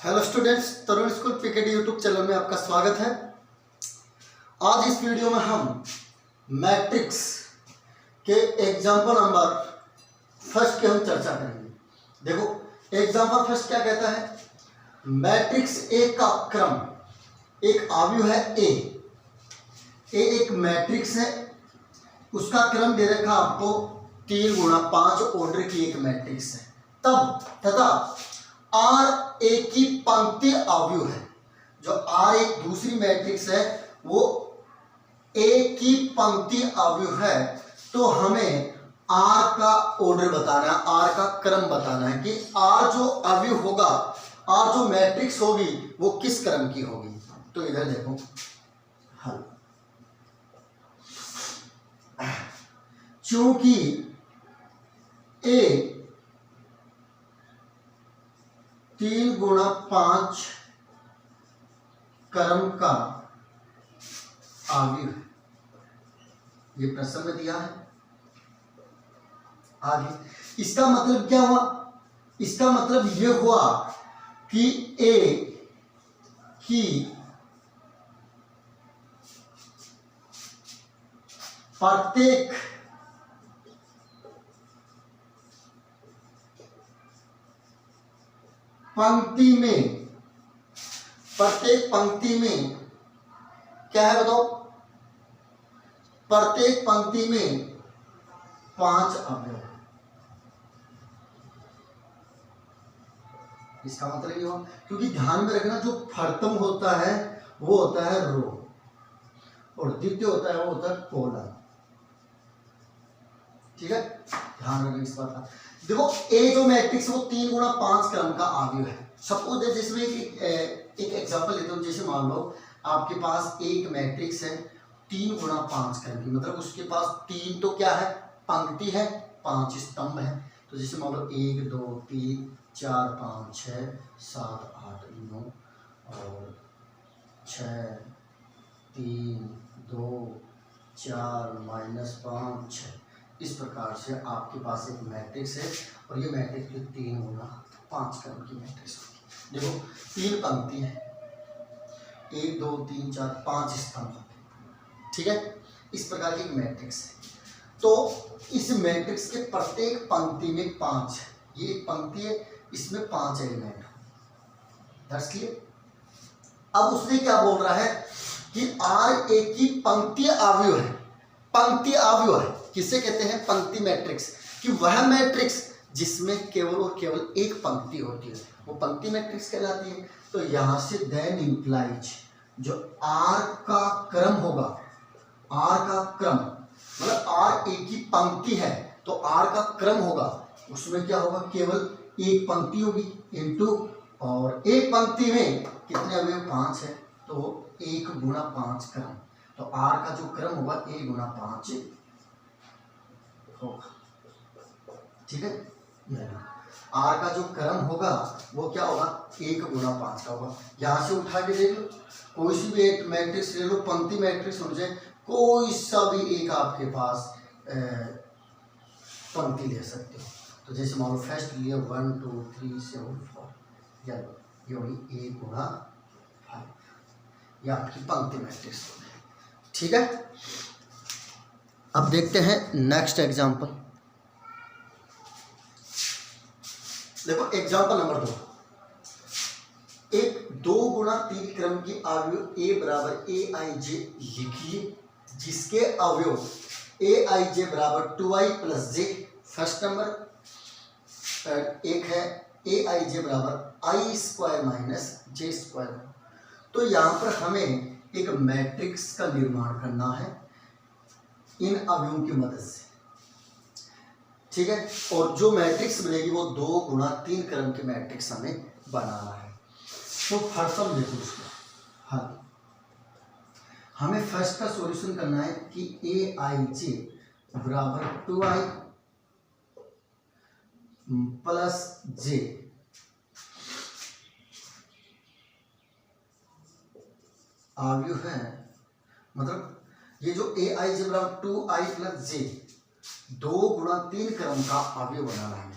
Hello students, तरुण school PKD YouTube channel में आपका स्वागत है। आज इस वीडियो में हम मैट्रिक्स के एग्जाम्पल नंबर फर्स्ट की हम चर्चा करेंगे। देखो एग्जाम्पल फर्स्ट क्या कहता है, मैट्रिक्स ए का क्रम, एक आव्यूह है ए एक मैट्रिक्स है, उसका क्रम दे रखा आपको 3 गुणा 5 ऑर्डर की एक मैट्रिक्स है। तब तथा आर ए की पंक्ति आव्यूह है, जो आर एक दूसरी मैट्रिक्स है वो ए की पंक्ति आव्यूह है, तो हमें आर का ऑर्डर बताना है, आर का क्रम बताना है कि आर जो आव्यूह होगा, आर जो मैट्रिक्स होगी वो किस क्रम की होगी। तो इधर देखो हल, चूंकि ए 3 गुणा 5 क्रम का आव्यूह है, ये प्रश्न में दिया है। आगे इसका मतलब क्या हुआ, इसका मतलब ये हुआ कि ए की प्रत्येक पंक्ति में क्या है बताओ, प्रत्येक पंक्ति में 5 अवयव। इसका मतलब ये हुआ, क्योंकि ध्यान में रखना जो प्रथम होता है वो होता है रो और द्वितीय होता है वो होता है कॉलम। ठीक है, ध्यान रखना इस बात का। देखो ए जो मैट्रिक्स वो 3 गुणा 5 क्रम का आव्यूह है। सपोज जिसमें एक एग्जांपल लेते हो, जैसे मान लो आपके पास एक मैट्रिक्स है 3 गुणा 5 क्रम की, मतलब उसके पास 3 तो क्या है, पंक्ति है, 5 स्तंभ है। तो जैसे मान लो 1 2 3 4 5 6 7 8 9 और 6 3 2 4 -5 6, इस प्रकार से आपके पास एक मैट्रिक्स है और ये मैट्रिक्स 3 गुणा 5 क्रम की मैट्रिक्स होगी। देखो 3 पंक्ति है, 1 2 3 4 5 स्तंभ, ठीक है, इस प्रकार की एक मैट्रिक्स है। तो इस मैट्रिक्स के प्रत्येक पंक्ति में 5 है, ये एक पंक्ति है, इसमें 5 एलिमेंट है। That's clear. अब उसने क्या बोल रहा है कि आर ए की पंक्ति आव्यूह है, पंक्ति आव्यूह है किसे कहते हैं, पंक्ति मैट्रिक्स, कि वह मैट्रिक्स जिसमें केवल और केवल एक पंक्ति होती है वो पंक्ति मैट्रिक्स कहलाती है। तो यहां से देन इंप्लाइज जो आर का क्रम होगा, आर का क्रम मतलब आर ए की पंक्ति है तो आर का क्रम होगा, उसमें क्या होगा, केवल एक पंक्ति होगी इनटू, और एक पंक्ति में कितने अवयव, 5 है, तो 1 गुणा 5 क्रम। तो आर का जो क्रम होगा 1 गुणा 5 होगा। ठीक है, आर का जो क्रम होगा वो क्या होगा, 1 गुणा 5 का होगा। यहां से उठा के देख लो, कोई सी भी एक मैट्रिक्स ले लो, पंक्ति मैट्रिक्स हो जाए, कोई सा भी एक आपके पास पंक्ति ले सकते हो। तो जैसे मान लो फर्स्ट लिया 1 2 3 7 4, ये होगी 1 गुणा 5, ये आपकी पंक्ति मैट्रिक्स हो गई। ठीक है, अब देखते हैं नेक्स्ट एग्जांपल। देखो एग्जांपल नंबर 2, एक 2 गुणा 3 क्रम की आव्यूह ए बराबर ए आई जे लिखिए, जिसके अवयव ए आई जे बराबर 2i प्लस जे, फर्स्ट नंबर एक है ए आई जे बराबर आई स्क्वायर माइनस जे स्क्वायर। तो यहाँ पर हमें एक मैट्रिक्स का निर्माण करना है इन अवयवों की मदद से। ठीक है, और जो मैट्रिक्स बनेगी वो 2 गुणा 3 क्रम की मैट्रिक्स हमें बनाना है। तो फर्स्ट देखो उसको हल, हमें फर्स्ट का सॉल्यूशन करना है कि ए आई जे बराबर 2i प्लस जे, आव्यूह है, मतलब ये जो ए आई जे बराबर 2i प्लस जे 2 गुणा 3 क्रम का आव्यूह बनाना है।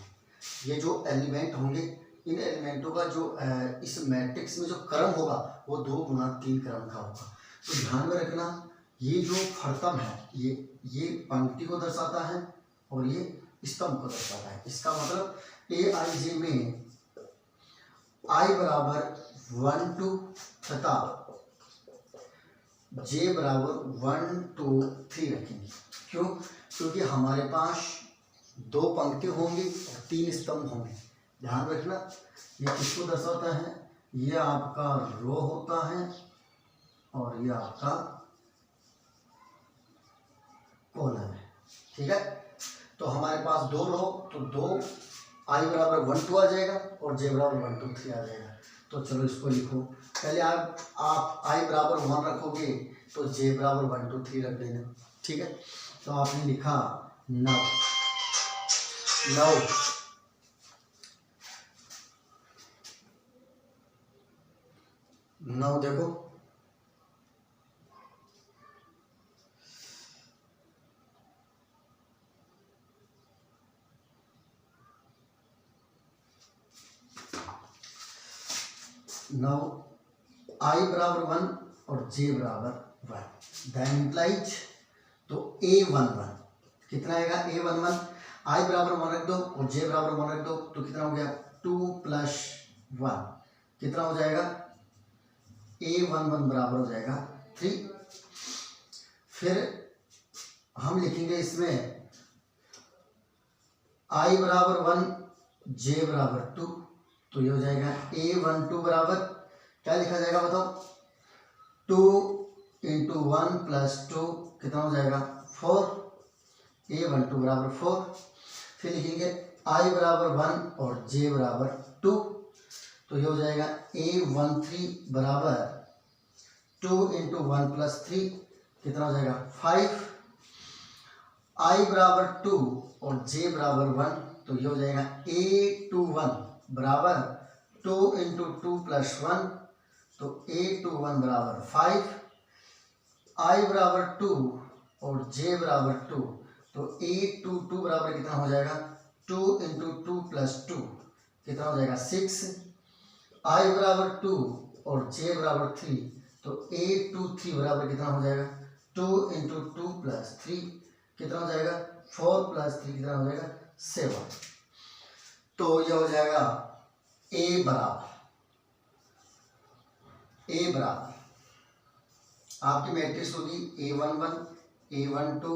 ये जो एलिमेंट होंगे इन एलिमेंटों का जो इस मैट्रिक्स में जो क्रम होगा वो 2 गुना 3 क्रम का होगा। तो ध्यान में रखना, ये जो फर्तम है ये पंक्ति को दर्शाता है और ये स्तंभ को दर्शाता है। इसका मतलब AIJ में I बराबर 1 2 तथा J बराबर 1 2 3 रखेंगे। क्यों? क्योंकि हमारे पास 2 पंक्ति होंगी और 3 स्तंभ होंगे। ध्यान रखना, ये किसको दर्शाता है? ये आपका रो होता है और ये आपका कॉलम है। ठीक है, तो हमारे पास 2 रो, तो 2 I बराबर 1 2 आ जाएगा और J बराबर 1 2 3 आ जाएगा। तो चलो इसको लिखो। पहले आप I बराबर 1 रखोगे तो J बराबर 1 2 3 रख देना। ठीक है, तो आपने लिखा 9 देखो, now I बराबर 1 और J बराबर 1, दैन इम्प्लाइज तो A11 कितना आएगा? A11 I बराबर 1 रख दो और J बराबर 1 रख दो तो कितना हो गया? 2 + 1 कितना हो जाएगा? A11 बराबर हो जाएगा 3। फिर हम लिखेंगे इसमें I बराबर 1 J बराबर 2, तो ये हो जाएगा A12 बराबर क्या लिखा जाएगा बताओ? 2 × 1 + 2 कितना हो जाएगा? 4। A12 बराबर 4। फिर लिखेंगे I बराबर 1 और J बराबर 2, तो ये हो जाएगा A13 बराबर 2 × 1 + 3 कितना हो जाएगा? 5। I बराबर 2 और J बराबर 1, तो ये हो जाएगा A21 बराबर 2 × 2 + 1, तो A21 बराबर 5। I बराबर 2 और J बराबर 2, तो A22 बराबर कितना हो जाएगा? 2 × 2 + 2 कितना हो जाएगा? 6। I बराबर 2 और J बराबर 3, तो A23 बराबर कितना हो जाएगा? 2 × 2 + 3 कितना हो जाएगा? 4 + 3 कितना हो जाएगा? 7। तो यह हो जाएगा A बराबर आपकी मैट्रिक्स होगी A11 A12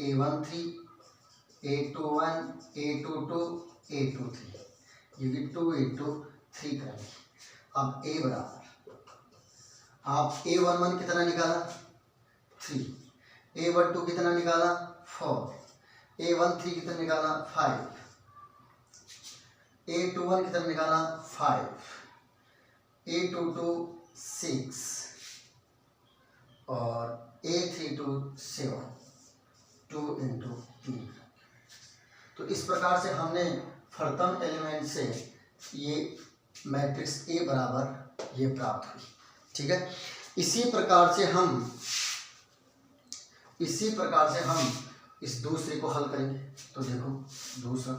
A13 A21 A22 A23, ये भी 2 × 3 करेंगे। अब A बराबर आप A11 कितना निकाला? 3, A12 कितना निकाला? 4, A13 कितना निकाला? 5, A21 कितना निकाला? 5, A22 6 और A32 7, 2 × 3। तो इस प्रकार से हमने फर्तम एलिमेंट से ये मैट्रिक्स A बराबर ये प्राप्त हुई। ठीक है, इसी प्रकार से हम इस दूसरे को हल करेंगे। तो देखो दूसरा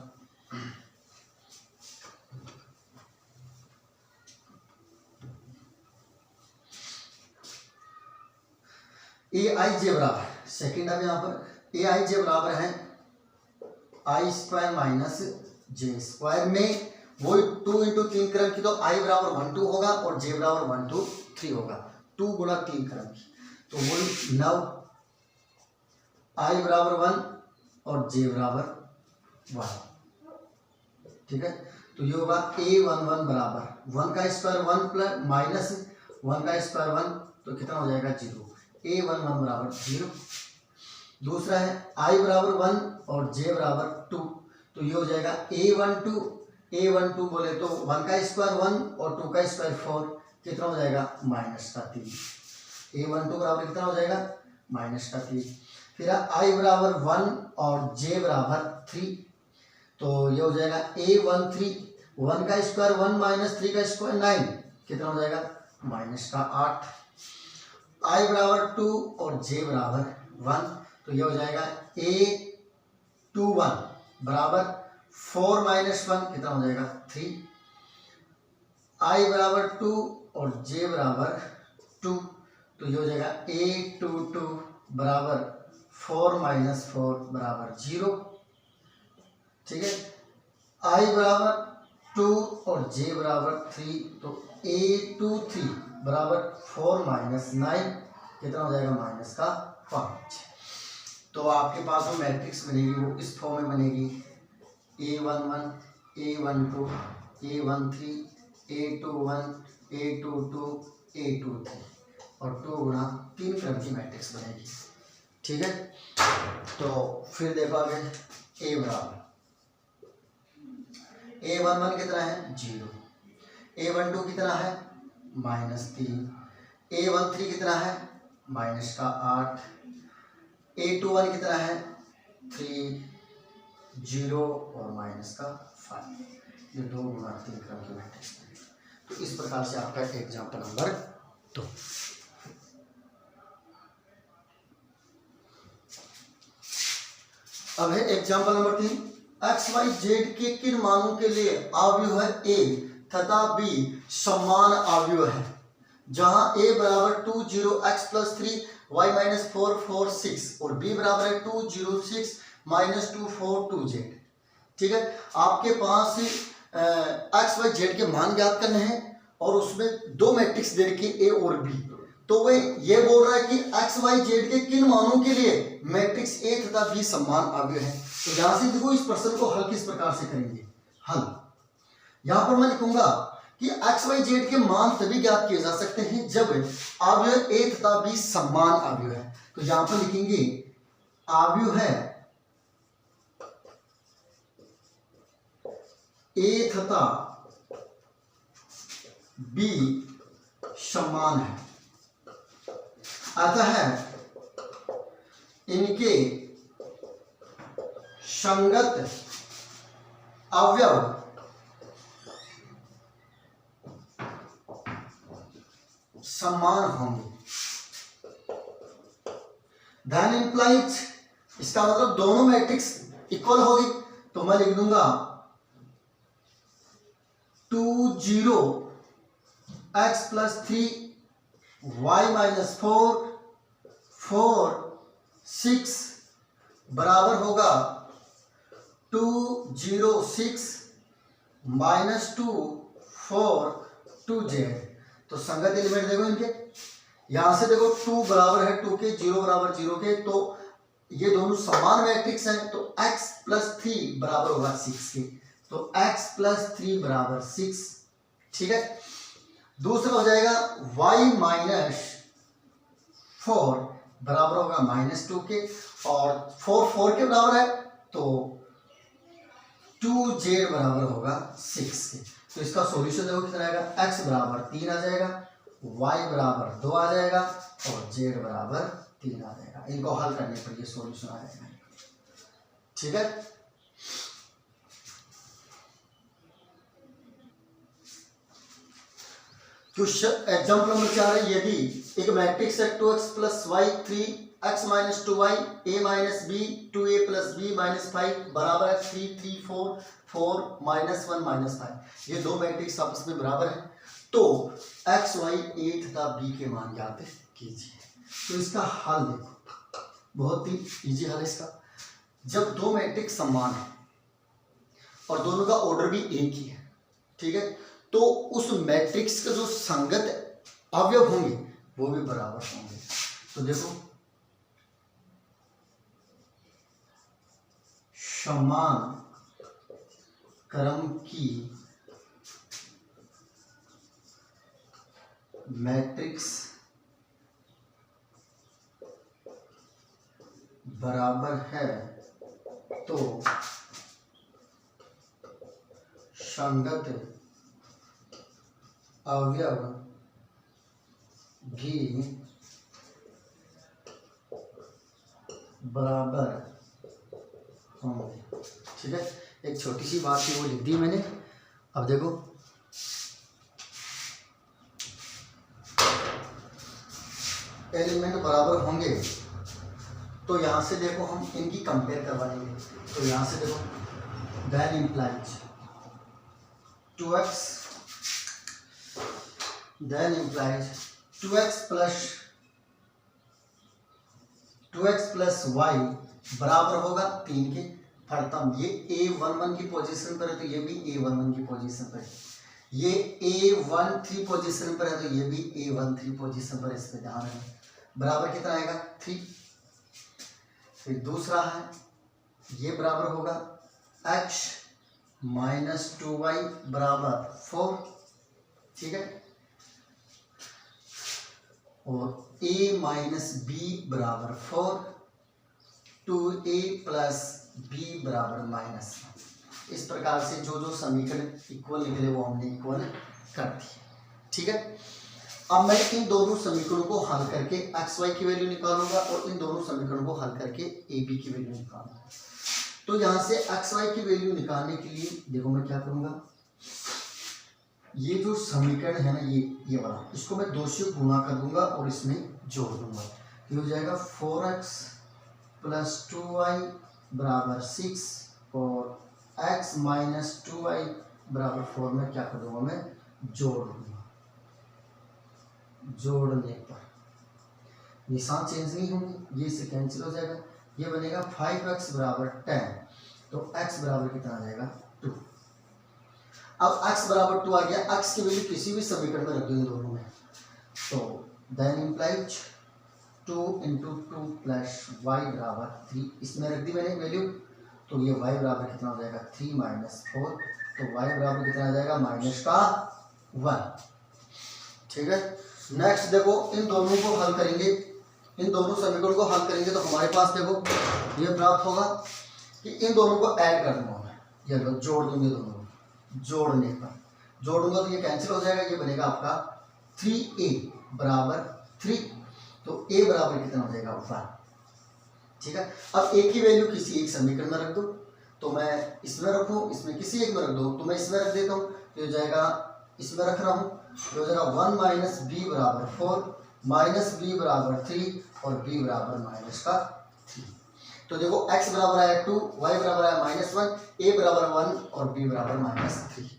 AIJ बराबर, सेकेंड अब यहाँ पर AIJ बराबर है I² - J² में वो 2 × 3 क्रम की, तो I बराबर 1 2 होगा और J बराबर 1 2 3 होगा, 2 × 3 क्रम की। तो वही 9 I बराबर 1 और J बराबर 1। ठीक है, तो ये होगा A11 बराबर 1 का स्क्वायर 1 + -1 का स्क्वायर 1, तो कितना हो जाएगा? 0। A11 बराबर 0। दूसरा है I बराबर 1 और J बराबर 2, तो ये हो जाएगा A12 बोले तो 1 का स्क्वायर 1 और 2 का स्क्वायर 4, कितना हो जाएगा? -3। A12 बराबर कितना हो जाएगा? -3। फिर I बराबर 1 और J बराबर 3, तो ये हो जाएगा A13 1 का स्क्वायर 1 - 3 का स्क्वायर 9, कितना हो जाएगा? -8। I बराबर 2 और J बराबर 1, तो ये हो जाएगा A21 बराबर 4 - 1 कितना हो जाएगा? 3। i बराबर 2 और j बराबर 2, तो ये हो जाएगा a22 बराबर 4 माइनस 4 बराबर 0। ठीक है, i बराबर 2 और j बराबर 3, तो a23 बराबर 4 माइनस 9 कितना हो जाएगा, माइनस का 5। तो आपके पास जो मैट्रिक्स बनेगी वो इस फॉर्म में बनेगी, a11 a12 a13 a21 a22 a23 और 2 गुणा 3 क्रम की मैट्रिक्स बनेगी। ठीक है, तो फिर देखो आगे, a बराबर a11 कितना है 0, a12 कितना है -3, a13 कितना है -8, a21 कितना है 3 0 और -5। ये 2 गुणा 3 क्रम की मैट्रिक्स बनेगी। तो इस प्रकार से आपका एग्जाम्पल नंबर 2। अब है example number 3, X Y Z के किन मानों के लिए अवयव है ए तथा बी समान अवयव है, जहां ए बराबर 2 0 x प्लस 3 y माइनस 4 4 6 और बी बराबर है 2 0 6 माइनस 2 4 2 z। ठीक है, आपके पास एक्स वाई जेड के मान ज्ञात करने हैं और उसमें दो मैट्रिक्स दे रखी ए और बी। तो वे ये बोल रहा है कि एक्स वाई जेड के किन मानों के लिए मैट्रिक्स ए तथा बी समान अवयव है। तो यहां से देखो इस प्रश्न को हल किस प्रकार से करेंगे। हल यहां पर मैं लिखूंगा कि एक्स वाई जेड के मान तभी ज्ञात किए जा सकते हैं जब अवयव ए तथा बी समान अवयव है। तो यहां पर लिखेंगे अवयव है ए तथा बी समान है, अतः इनके संगत अवयव समान होंगे। धन इंप्लाइज, इसका मतलब दोनों मैट्रिक्स इक्वल होगी। तो मैं लिख दूंगा 2 0 x प्लस 3 y माइनस 4 4 6 बराबर होगा 2 0 6 माइनस 2 4 2 z। तो संगत एलिमेंट देखो इनके, यहां से देखो 2 बराबर है 2 के, 0 बराबर 0 के, तो ये दोनों समान मैट्रिक्स हैं। तो x प्लस 3 बराबर होगा 6 के, तो x प्लस 3 बराबर 6। ठीक है, दूसरा हो जाएगा y माइनस 4 बराबर होगा -2 के, और 4 4 के बराबर है तो 2z बराबर होगा 6 के। तो इसका सॉल्यूशन देखो कितना आएगा, x बराबर 3 आ जाएगा, y बराबर 2 आ जाएगा और z बराबर 3 आ जाएगा। इनको हल करने पर ये सॉल्यूशन आ जाएगा। ठीक है, क्वेश्चन एग्जाम्पल नंबर 4 है, यदि एक मैट्रिक्स है 2x plus Y 3x minus 2y a minus b 2a plus b minus 5 बराबर है 3 3 4 4 माइनस 1 माइनस 5, ये दो मैट्रिक्स आपस में बराबर है, तो x y a तथा b के मान ज्ञात कीजिए। तो इसका हल देखो, बहुत ही इजी हल है इसका। जब दो मैट्रिक्स समान है और दोनों का ऑर्डर भी एक ही है, ठीक है, तो उस मैट्रिक्स का जो संगत अवयव होंगे वो भी बराबर होंगे। तो देखो समान क्रम की मैट्रिक्स बराबर है तो संगत अवयव भी बराबर होंगे। ठीक है, एक छोटी सी बात थी वो लिख दी मैंने। अब देखो एलिमेंट बराबर होंगे तो यहां से देखो हम इनकी कंपेयर करवा लेंगे। तो यहां से देखो that implies 2x then implies 2x plus Y बराबर होगा 3 के। फर्तम ये A11 की पोजीशन पर है तो ये भी A11 की पोजीशन पर है, ये A13 पोजीशन पर है तो ये भी A13 पोजीशन पर है, इस पे ध्यान है। बराबर कितना आएगा 3। फिर दूसरा है ये बराबर होगा x माइनस 2y बराबर 4, ठीक है, और a माइनस बी बराबर 4, 2a प्लस b बराबर माइनस। इस प्रकार से जो जो समीकरण इक्वल निकले वो हमने इक्वल कर दिए, ठीक है। अब मैं इन दोनों समीकरणों को हल करके एक्स वाई की वैल्यू निकालूंगा और इन दोनों समीकरणों को हल करके ए बी की वैल्यू निकालूंगा। तो यहाँ से एक्स वाई की वैल्यू निकालने के लिए देखो मैं क्या करूँगा, ये जो समीकरण है ना ये वाला, इसको मैं 2 से गुणा कर दूंगा और इसमें जोड़ दूंगा। ये हो जाएगा 4x प्लस 2y बराबर 6 और x माइनस 2y बराबर 4 में क्या कर दूंगा, मैं जोड़ दूंगा। जोड़ने पर निशान चेंज नहीं होंगे, ये इससे कैंसिल हो जाएगा, ये बनेगा 5x बराबर 10, तो x बराबर कितना आ जाएगा 2। अब x बराबर 2 आ गया, x की वैल्यू किसी भी समीकरण में रख दो इन दोनों में, तो then implies 2 into 2 plus y बराबर 3, इसमें रख दी मैंने वैल्यू, तो ये y बराबर कितना हो जाएगा 3 माइनस 4, तो y बराबर कितना आ जाएगा माइनस का 1, ठीक है। नेक्स्ट देखो इन दोनों को हल करेंगे, इन दोनों समीकरणों को हल करेंगे तो हमारे पास देखो ये प्राप्त होगा कि इन दोनों को ऐड कर दूंगा मैं, ये लो जोड़ दूंगे दोनों को, जोड़ने पर जोड़ूंगा तो ये कैंसिल हो जाएगा, ये बनेगा आपका 3a बराबर 3, तो a बराबर कितना हो जाएगा 1, ठीक है। अब a की वैल्यू किसी एक समीकरण में रख दो, तो मैं इसमें रखूँ, इसमें किसी एक में रख दो, तो मैं इसमें रख देता हूँ, तो हो जाएगा इसमें रख रहा हूँ, तो हो जाएगा 1 माइनस बी बराबर 4 माइनस बी बराबर 3 और b बराबर माइनस का 3। तो देखो x बराबर आया 2, y बराबर आया -1, a बराबर 1 और b बराबर -3।